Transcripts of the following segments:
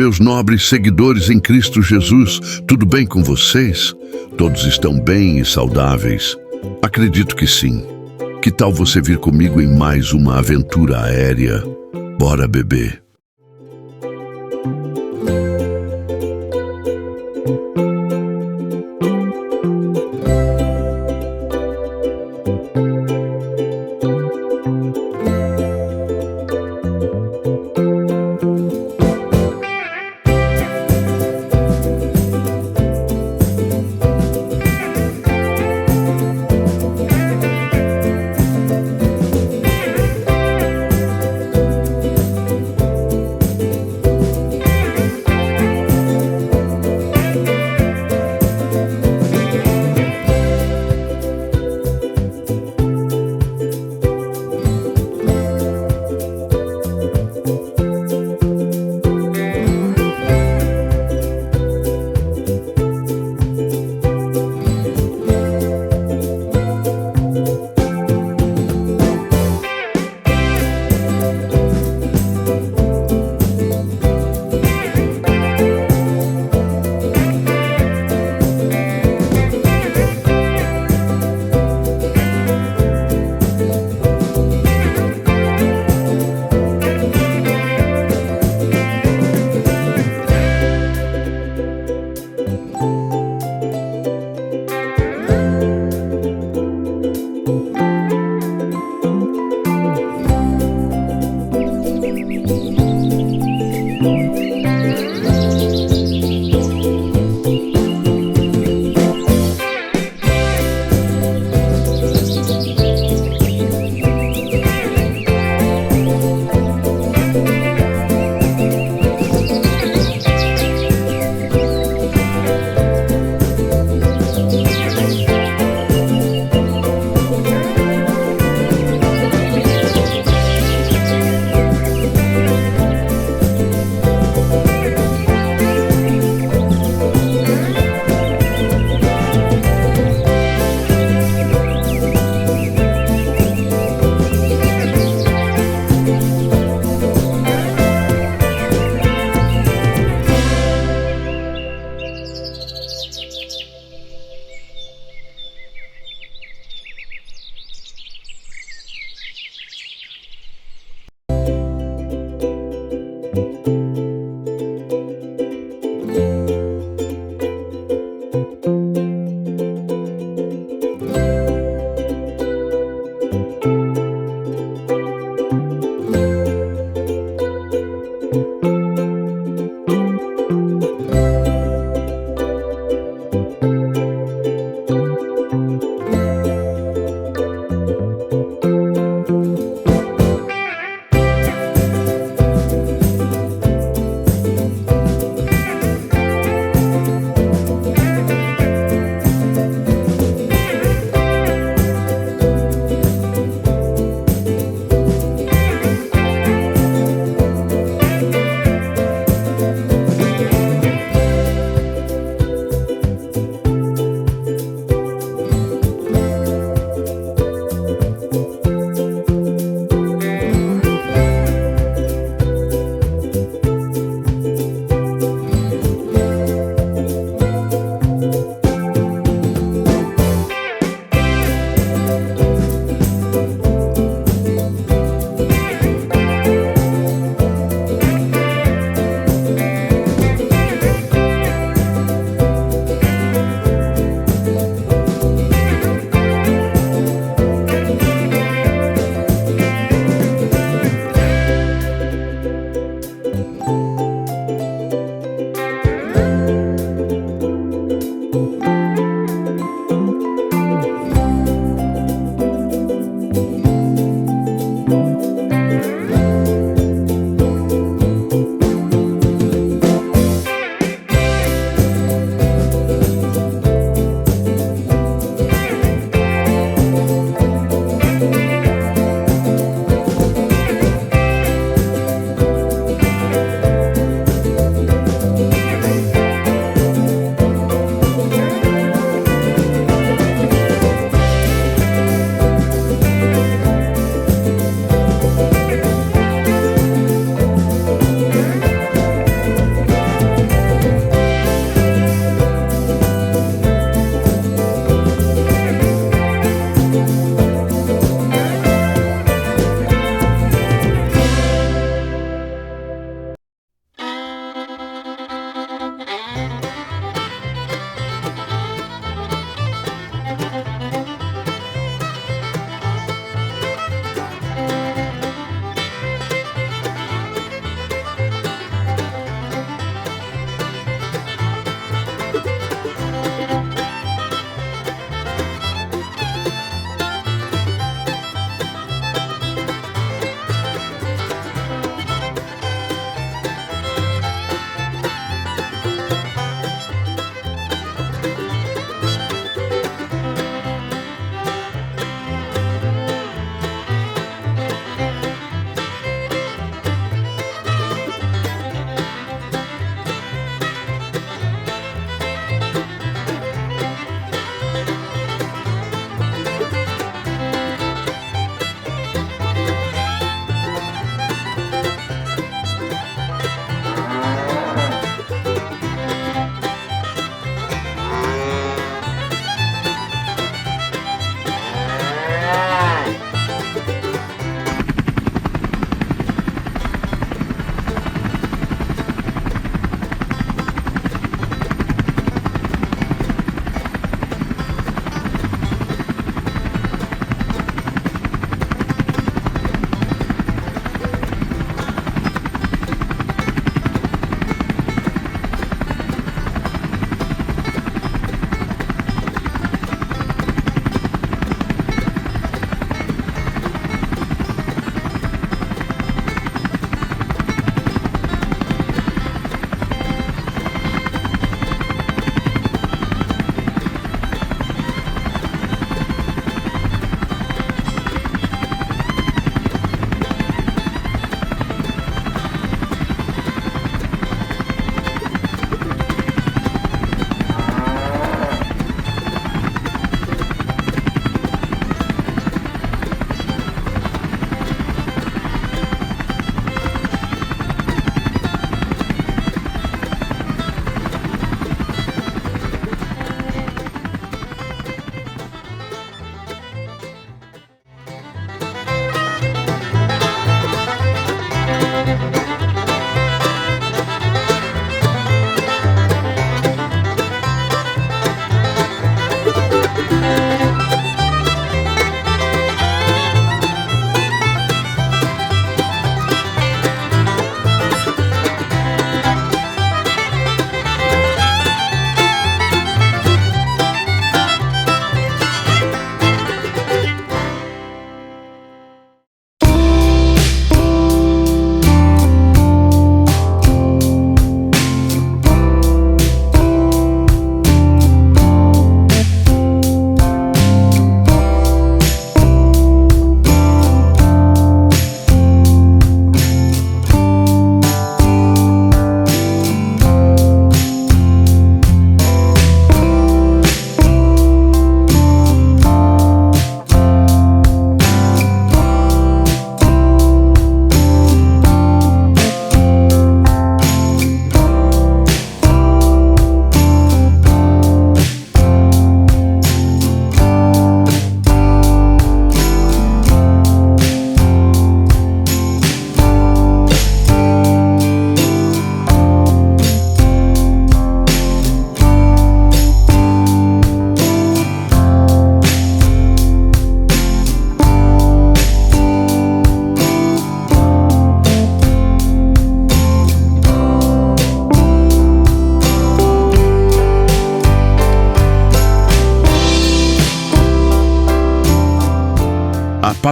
meus nobres seguidores em Cristo Jesus, tudo bem com vocês? Todos estão bem e saudáveis? Acredito que sim. Que tal você vir comigo em mais uma aventura aérea? Bora, bebê!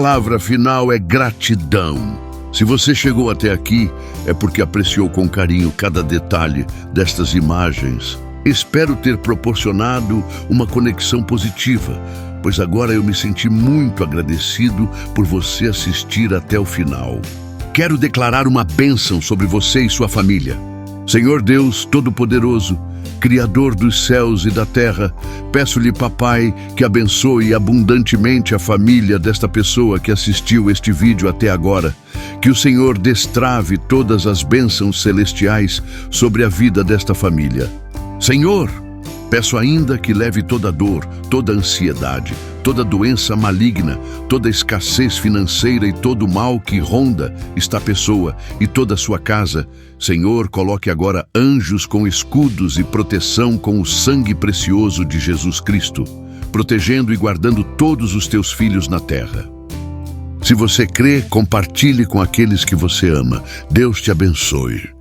palavra final é gratidão. Se você chegou até aqui, é porque apreciou com carinho cada detalhe destas imagens. Espero ter proporcionado uma conexão positiva, pois agora eu me senti muito agradecido por você assistir até o final. Quero declarar uma bênção sobre você e sua família. Senhor Deus Todo-Poderoso, Criador dos céus e da terra, peço-lhe, Papai, que abençoe abundantemente a família desta pessoa que assistiu este vídeo até agora. Que o Senhor destrave todas as bênçãos celestiais sobre a vida desta família. Senhor, peço ainda que leve toda dor, toda ansiedade, toda doença maligna, toda escassez financeira e todo o mal que ronda esta pessoa e toda a sua casa. Senhor, coloque agora anjos com escudos e proteção com o sangue precioso de Jesus Cristo, protegendo e guardando todos os teus filhos na terra. Se você crê, compartilhe com aqueles que você ama. Deus te abençoe.